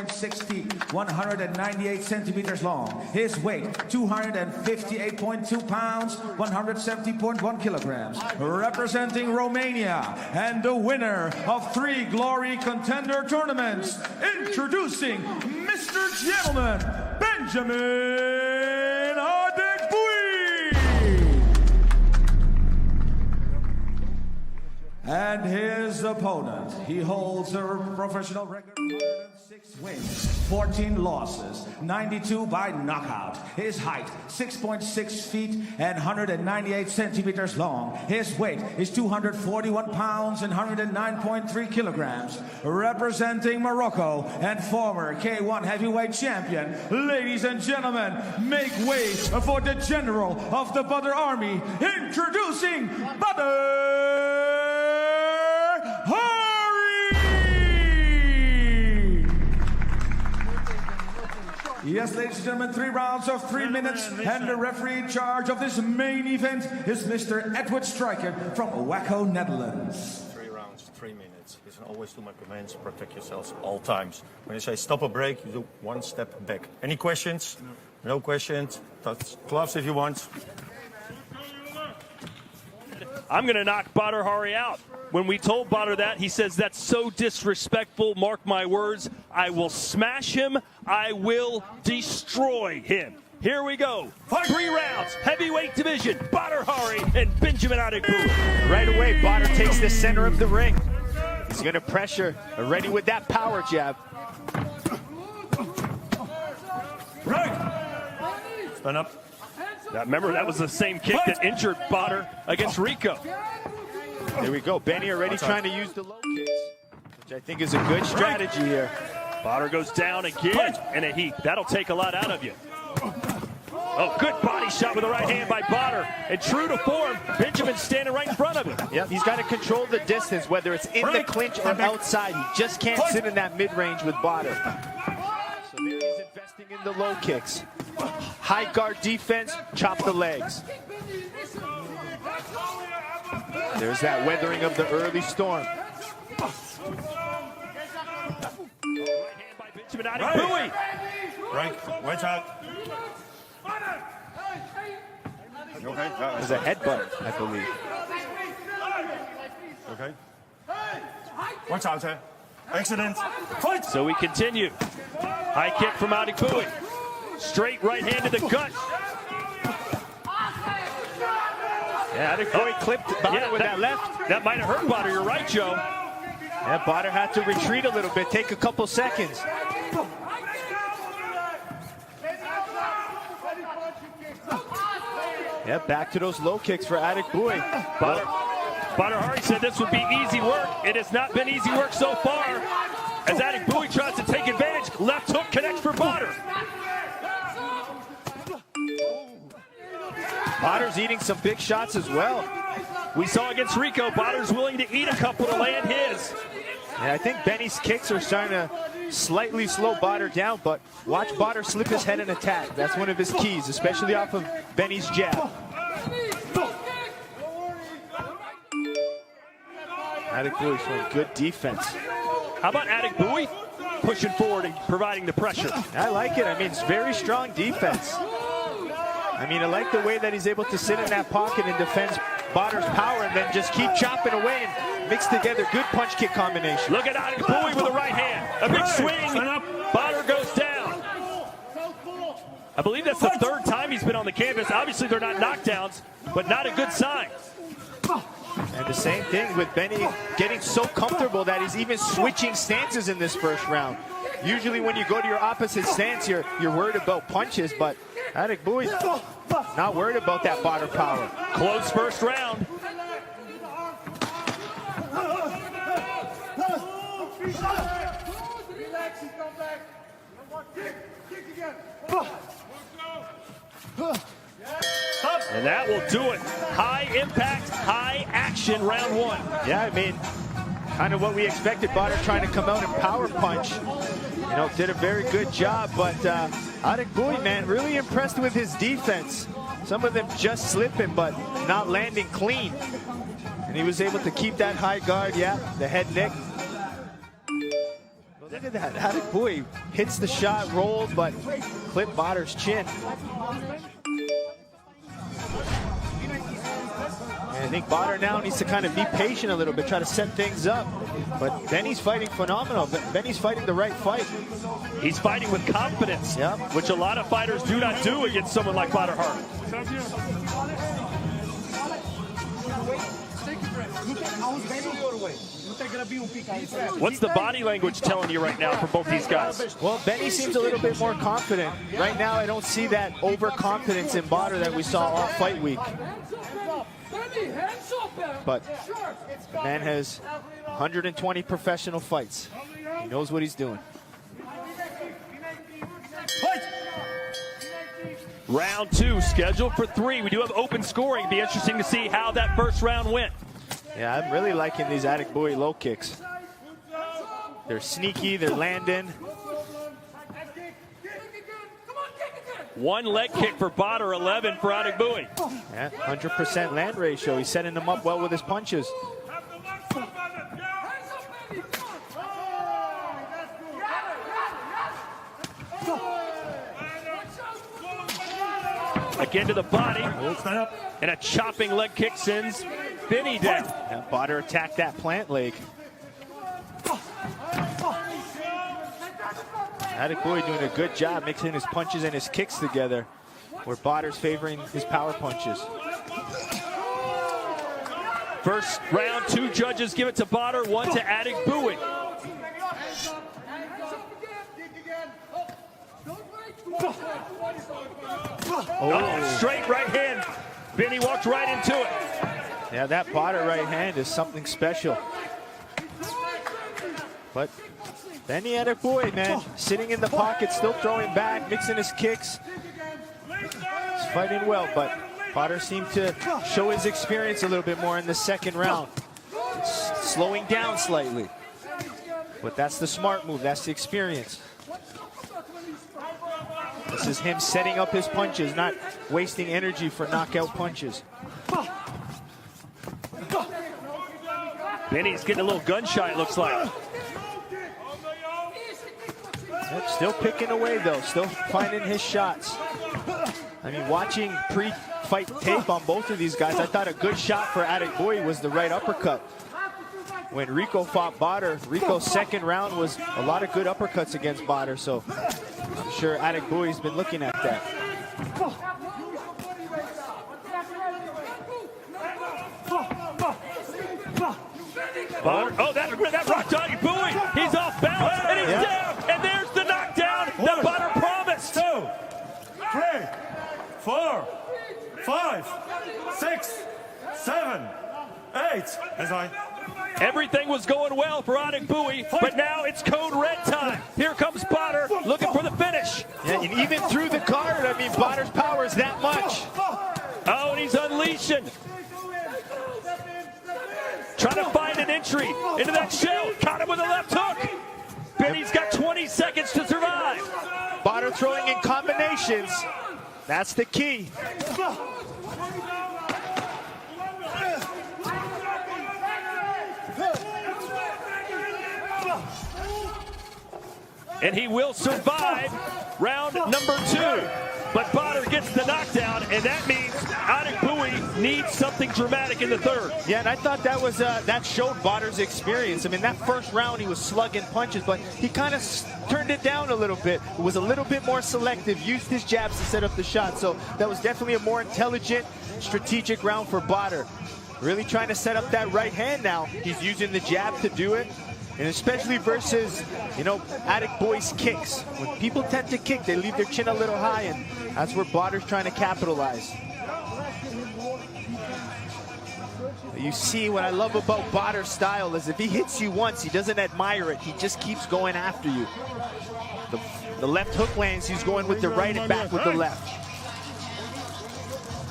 6.6 feet, 198 centimeters long. His weight, 258.2 pounds, 170.1 kilograms. Representing Romania and the winner of 3 Glory Contender Tournaments, introducing Mr. Gentleman, Benjamin Adekbui. And his opponent, he holds a professional record of 106 wins, 14 losses, 92 by knockout. His height, 6.6 feet and 198 centimeters long. His weight is 241 pounds and 109.3 kilograms. Representing Morocco and former K1 heavyweight champion, ladies and gentlemen, make way for the general of the Butter Army, introducing Butter Hari! Yes, ladies and gentlemen, 3 rounds of 3 minutes, and the referee in charge of this main event is Mr. Edward Stryker from Waco, Netherlands. 3 rounds, 3 minutes. Listen always to my commands, protect yourselves all times. When I say stop or break, you do 1 step back. Any questions? No questions. Touch gloves if you want. I'm going to knock Badr Hari out. When we told Badr that, he says, that's so disrespectful. Mark my words. I will smash him. I will destroy him. Here we go. 3 rounds, heavyweight division. Badr Hari and Benjamin Adekbui. Right away, Badr takes the center of the ring. He's going to pressure, already with that power jab. Right. Stand up. Now, remember, that was the same kick that injured Badr against Rico. There we go. Benny already trying to use the low kicks, which I think is a good strategy here. Badr goes down again in a heap. That'll take a lot out of you. Oh, good body shot with the right hand by Badr. And true to form, Benjamin's standing right in front of him. Yep, he's got to control the distance, whether it's in the clinch or outside. He just can't sit in that mid-range with Badr. So there he's investing in the low kicks. High guard defense, chop the legs. There's that weathering of the early storm. Right hand by Benjamin Adekbui. Right. Watch out. You okay? There's a headbutt, I believe. Okay. Watch out, sir. Excellent. Fight. So we continue. High kick from Adekbui. Straight right hand to the gut. Yeah, Adekbui clipped Badr with that left. That might have hurt Badr. You're right, Joe. Yeah, Badr had to retreat a little bit, take a couple seconds. Yeah, back to those low kicks for Adekbui. Badr Hari said this would be easy work. It has not been easy work so far. As Adekbui tries to take advantage, left hook connects for Badr. Badr's eating some big shots as well. We saw against Rico, Badr's willing to eat a couple to land his. Yeah, I think Benny's kicks are starting to slightly slow Badr down, but watch Badr slip his head and attack. That's one of his keys, especially off of Benny's jab. Adekbui showing good defense. How about Adekbui pushing forward and providing the pressure? I like it. I mean, it's very strong defense. I mean, I like the way that he's able to sit in that pocket and defend Badr's power and then just keep chopping away and mix together good punch-kick combination. Look at Adekbui with the right hand. A big swing. Badr goes down. I believe that's the 3rd time he's been on the canvas. Obviously, they're not knockdowns, but not a good sign. And the same thing with Benny getting so comfortable that he's even switching stances in this first round. Usually when you go to your opposite stance, you're worried about punches, but Adekbui not worried about that Badr power. Close first round. And that will do it. High impact, high action, round 1. Yeah, I mean, kind of what we expected. Badr trying to come out and power punch. You know, did a very good job, but Adekbui, man, really impressed with his defense. Some of them just slipping, but not landing clean. And he was able to keep that high guard, yeah, the head nick. Look at that. Adegbue hits the shot, rolls, but clipped Bader's chin. And I think Bader now needs to kind of be patient a little bit, try to set things up. But Benny's fighting phenomenal. Benny's fighting the right fight. He's fighting with confidence, which a lot of fighters do not do against someone like Bader Hari. What's the body language telling you right now for both these guys? Well, Benny seems a little bit more confident. Right now, I don't see that overconfidence in Bader that we saw all fight week. But the man has 120 professional fights. He knows what he's doing. Round 2 scheduled for 3. We do have open scoring. Be interesting to see how that first round went. Yeah, I'm really liking these Adegbue low kicks. They're sneaky, they're landing. One leg kick for Bader, 11 for Adegbue. Yeah, 100% land ratio. He's setting them up well with his punches. Again to the body, and a chopping leg kick sends Benny down. Yeah, Bader attacked that plant leg. Adegbue doing a good job mixing his punches and his kicks together, where Bader's favoring his power punches. First round, 2 judges give it to Bader, 1 to Adegbue. Oh, straight right hand. Benny walked right into it. Yeah, that Bader right hand is something special. But Benny Adegbue, man, sitting in the pocket, still throwing back, mixing his kicks. He's fighting well, but Bader seemed to show his experience a little bit more in the second round. Slowing down slightly. But that's the smart move, that's the experience. This is him setting up his punches, not wasting energy for knockout punches. Benny's getting a little gun shy, it looks like. Yep, still picking away, though. Still finding his shots. I mean, watching pre-fight tape on both of these guys, I thought a good shot for Adegbue was the right uppercut. When Rico fought Bader, Rico's second round was a lot of good uppercuts against Bader, so I'm sure Adegbue's been looking at that. Bader, oh, that rocked Adegbue. He's off balance, and he's down. And there's the knockdown that Bader promised. 2, 3, 4, 5, 6, 7, 8. As I. Everything was going well for Adegbue, but now it's code red time. Here comes Bader looking for the finish. Yeah, and even through the guard, I mean, Bader's power is that much. Oh, and he's unleashing. Trying to find an entry into that shell. Caught him with a left hook. Benny's got 20 seconds to survive. Bader throwing in combinations. That's the key. And he will survive round number 2. But Bader gets the knockdown, and that means Adegbue needs something dramatic in the third. Yeah, and I thought that was that showed Bader's experience. I mean, that first round he was slugging punches, but he kind of turned it down a little bit. Was a little bit more selective, used his jabs to set up the shot. So that was definitely a more intelligent, strategic round for Bader. Really trying to set up that right hand now. He's using the jab to do it. And especially versus, you know, Adegbue's kicks. When people tend to kick, they leave their chin a little high, and that's where Bader's trying to capitalize. You see, what I love about Bader's style is if he hits you once, he doesn't admire it. He just keeps going after you. The left hook lands, he's going with the right and back with the left.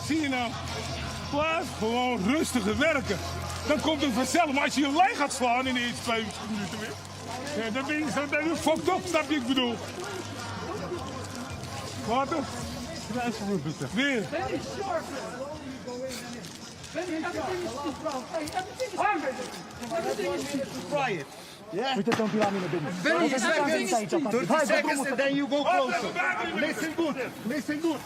Zie je nou, blijf gewoon rustig werken. Dan komt het vanzelf. Maar als je een lijn gaat slaan in de eerste 2 minuten weer. Ja, dan ben je fucked up, snap je ik bedoel. Wat er? Weer. 30 seconds and then you go closer. Listen good. Listen good.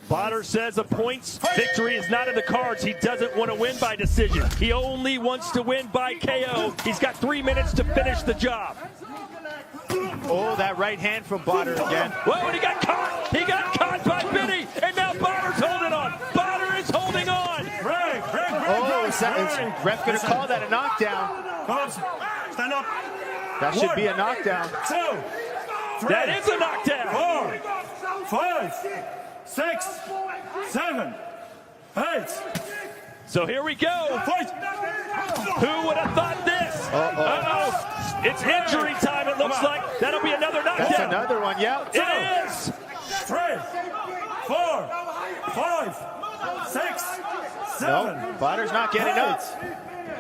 Badr says a points victory is not in the cards. He doesn't want to win by decision. He only wants to win by KO. He's got 3 minutes to finish the job. Oh, that right hand from Badr again. Whoa, and he got caught. He got caught by Benny, and now Badr's holding on. Badr is holding on. Oh, is ref going to call that a knockdown? Stand up. That should be a knockdown. 2, 3, That is a knockdown. 4, 5, 6, 7, 8. So here we go. Fight. Who would have thought this? Uh-oh. It's injury time, it looks like. That'll be another knockdown. That's another one, yeah. It is. 3, 4, 5, 6, 7. No, Badr's not getting up.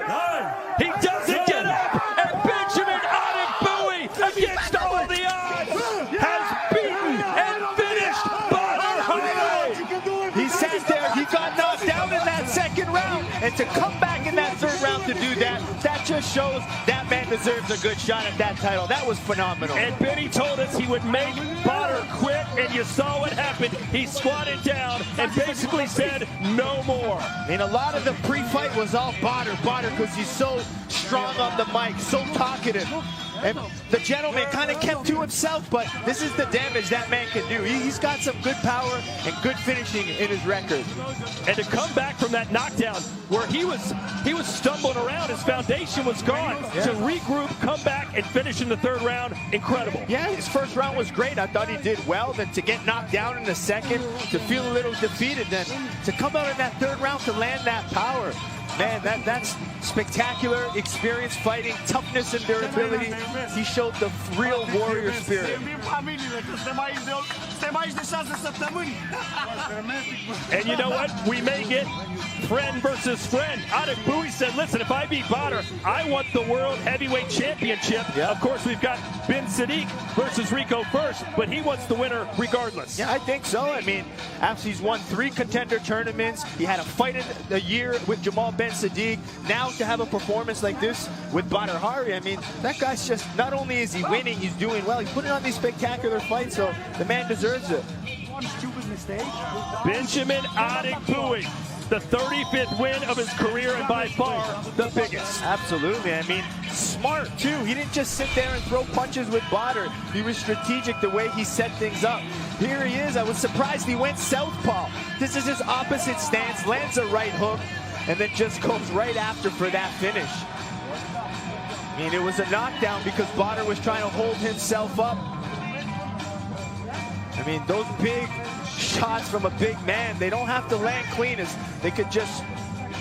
9. He doesn't get up. And Benjamin Adekbuyi, against all the odds, has beaten and finished Badr Hari. He sat there, he got knocked down in that second round, and to come back in that third round to do that, that just shows that man deserves a good shot at that title. That was phenomenal. And Benny told us he would make Badr quit, and you saw what happened. He squatted down and basically said, no more. I mean, a lot of the pre-fight was all Badr, because he's so strong on the mic, so talkative. And the gentleman kind of kept to himself, but this is the damage that man can do. He's got some good power and good finishing in his record. And to come back from that knockdown where he was stumbling around, his foundation was gone. Yeah. To regroup, come back, and finish in the third round, incredible. Yeah, his first round was great. I thought he did well. Then to get knocked down in the second, to feel a little defeated, then to come out in that third round to land that power. Man, that's spectacular experience fighting, toughness and durability. He showed the real warrior spirit. And you know what? We may get friend versus friend. Adekbuyi said, listen, if I beat Badr, I want the World Heavyweight Championship. Yeah. Of course, we've got Ben Sadiq versus Rico first, but he wants the winner regardless. Yeah, I think so. I mean, after he's won 3 contender tournaments, he had a fight in a year with Jamal Ben Sadiq. Now to have a performance like this with Badr Hari, I mean, that guy's just, not only is he winning, he's doing well. He's putting on these spectacular fights, so the man deserves it. Benjamin Adekbuyi, the 35th win of his career and by far the biggest. Absolutely. I mean, smart too. He didn't just sit there and throw punches with Badr. He was strategic the way he set things up. Here he is. I was surprised he went southpaw. This is his opposite stance, lands a right hook, and then just goes right after for that finish. I mean, it was a knockdown because Badr was trying to hold himself up. I mean, those big shots from a big man, they don't have to land clean. They could just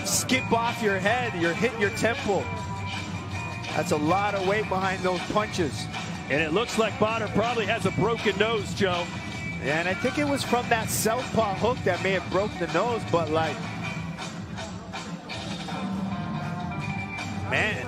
skip off your head, hit your temple. That's a lot of weight behind those punches. And it looks like Badr probably has a broken nose, Joe. Yeah, and I think it was from that southpaw hook that may have broke the nose, but like, man,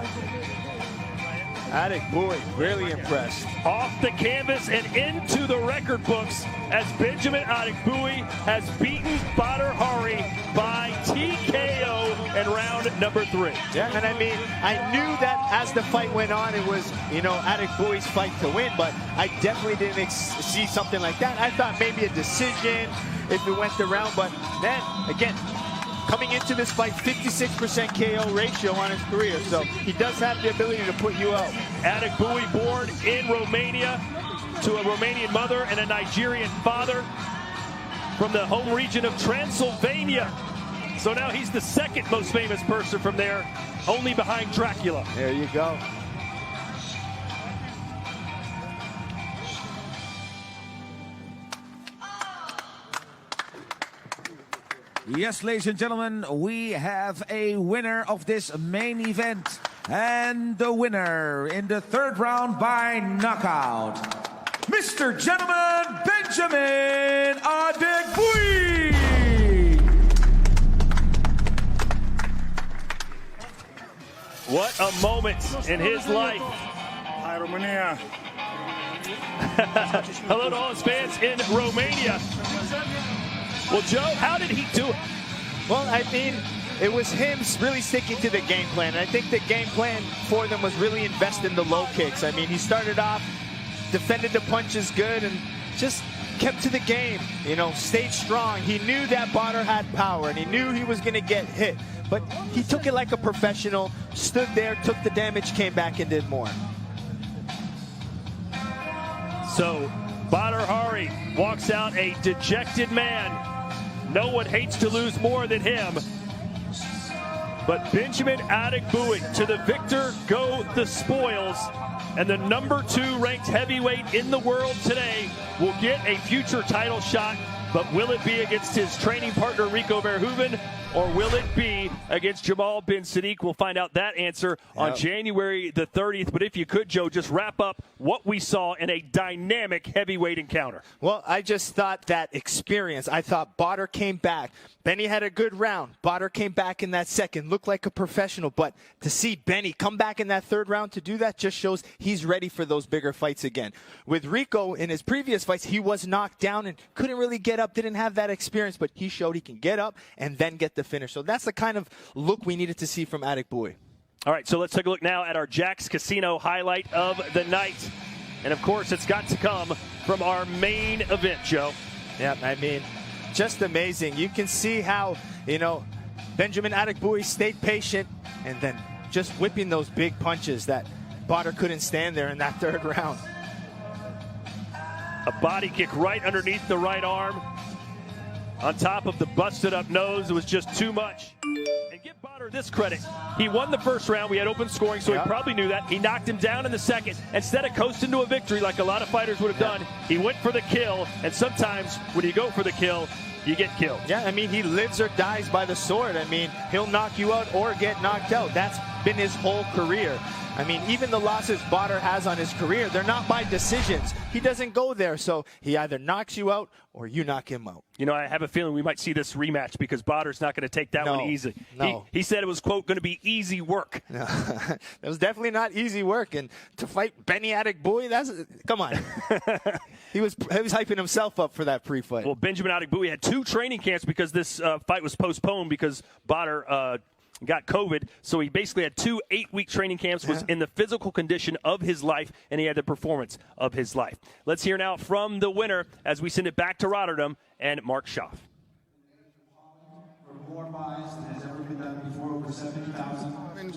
Adekbuyi, really impressed. Off the canvas and into the record books as Benjamin Adekbuyi has beaten Badr Hari by TKO in round number 3. Yeah, and I mean, I knew that as the fight went on, it was, Adekbuyi's fight to win, but I definitely didn't see something like that. I thought maybe a decision if it went the round, but then, again, coming into this fight, 56% KO ratio on his career, so he does have the ability to put you out. Adekbuyi, born in Romania to a Romanian mother and a Nigerian father from the home region of Transylvania. So now he's the second most famous person from there, only behind Dracula. There you go. Yes, ladies and gentlemen, we have a winner of this main event. And the winner in the third round by knockout, Mr. Gentleman Benjamin Adekbuyi. What a moment in his life. Hi, Romania. Hello to all his fans in Romania. Well, Joe, how did he do it? Well, I mean, it was him really sticking to the game plan. And I think the game plan for them was really invest in the low kicks. I mean, he started off, defended the punches good, and just kept to the game, you know, stayed strong. He knew that Badr had power, and he knew he was going to get hit. But he took it like a professional, stood there, took the damage, came back and did more. So, Badr Hari walks out a dejected man. No one hates to lose more than him. But Benjamin Adegbuyi, to the victor go the spoils. And the #2 ranked heavyweight in the world today will get a future title shot. But will it be against his training partner, Rico Verhoeven, or will it be against Jamal bin Sadiq? We'll find out that answer on January the 30th. But if you could, Joe, just wrap up what we saw in a dynamic heavyweight encounter. Well, I just thought that experience. I thought Badr came back. Benny had a good round. Badr came back in that second, looked like a professional. But to see Benny come back in that third round to do that just shows he's ready for those bigger fights again. With Rico, in his previous fights, he was knocked down and couldn't really get up, didn't have that experience, but he showed he can get up and then get the finish. So that's the kind of look we needed to see from Adegbuyi. All right, so let's take a look now at our Jack's Casino highlight of the night. And, of course, it's got to come from our main event, Joe. Yeah, I mean, just amazing. You can see how, you know, Benjamin Adegbuyi stayed patient and then just whipping those big punches that Badr couldn't stand there in that third round. A body kick right underneath the right arm. On top of the busted up nose, it was just too much. And give Badr this credit. He won the first round. We had open scoring, so he probably knew that. He knocked him down in the second. Instead of coasting to a victory like a lot of fighters would have done, he went for the kill. And sometimes when you go for the kill, you get killed. Yeah, I mean, he lives or dies by the sword. I mean, he'll knock you out or get knocked out. That's been his whole career. I mean, even the losses Badr has on his career, they're not by decisions. He doesn't go there, so he either knocks you out or you knock him out. You know, I have a feeling we might see this rematch because Badr's not going to take that one easy. No. He said it was, quote, going to be easy work. No, it was definitely not easy work. And to fight Benny Adegbuyi, come on. He was hyping himself up for that pre-fight. Well, Benjamin Adegbuyi had 2 training camps because this fight was postponed because Badr got COVID, so he basically had 2 8-week training camps, was in the physical condition of his life, and he had the performance of his life. Let's hear now from the winner as we send it back to Rotterdam and Mark Schaaf.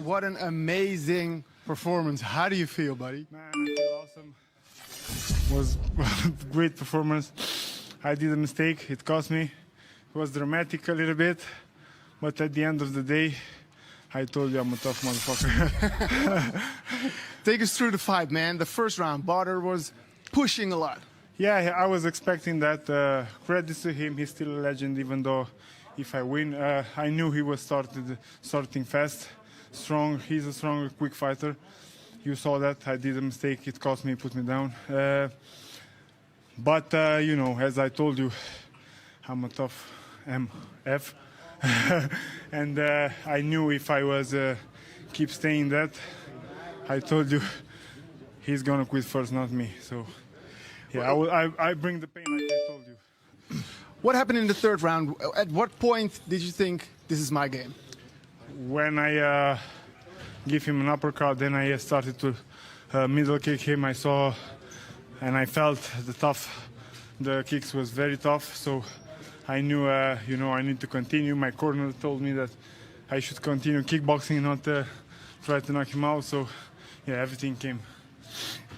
What an amazing performance. How do you feel, buddy? Man, I feel awesome. It was a great performance. I did a mistake. It cost me. It was dramatic a little bit. But at the end of the day, I told you I'm a tough motherfucker. Take us through the fight, man. The first round, Badr was pushing a lot. Yeah, I was expecting that. Credit to him. He's still a legend, even though if I win, I knew he was starting fast, strong. He's a strong, quick fighter. You saw that. I did a mistake. It cost me, put me down. But, you know, as I told you, I'm a tough MF. And I knew if I was keep staying that, I told you he's gonna quit first, not me. So yeah, I bring the pain like I told you. What happened in the third round? At what point did you think this is my game? When I give him an uppercut, then I started to middle kick him. I saw and I felt the kicks was very tough. So I knew, you know, I need to continue. My corner told me that I should continue kickboxing, not try to knock him out. So, yeah, everything came.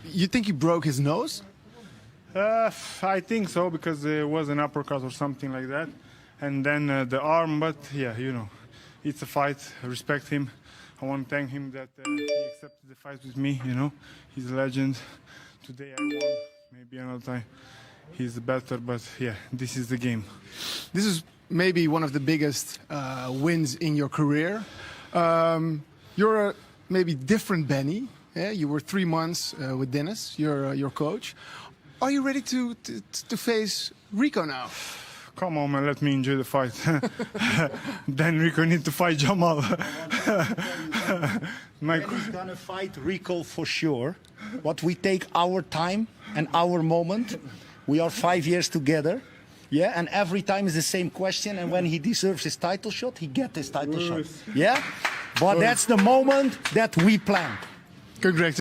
You think he broke his nose? I think so, because it was an uppercut or something like that. And then the arm, but yeah, you know, it's a fight. I respect him. I want to thank him that he accepted the fight with me, you know. He's a legend. Today I won, maybe another time. He's better, but yeah, this is the game. This is maybe one of the biggest wins in your career. You're a maybe different Benny. Yeah? You were 3 months with Dennis, your coach. Are you ready to face Rico now? Come on, man, let me enjoy the fight. Then Rico need to fight Jamal. He's gonna fight Rico for sure. But we take our time and our moment. We are 5 years together. Yeah, and every time is the same question, and when he deserves his title shot, he gets his title shot. Yeah? But that's the moment that we plan. Congrats.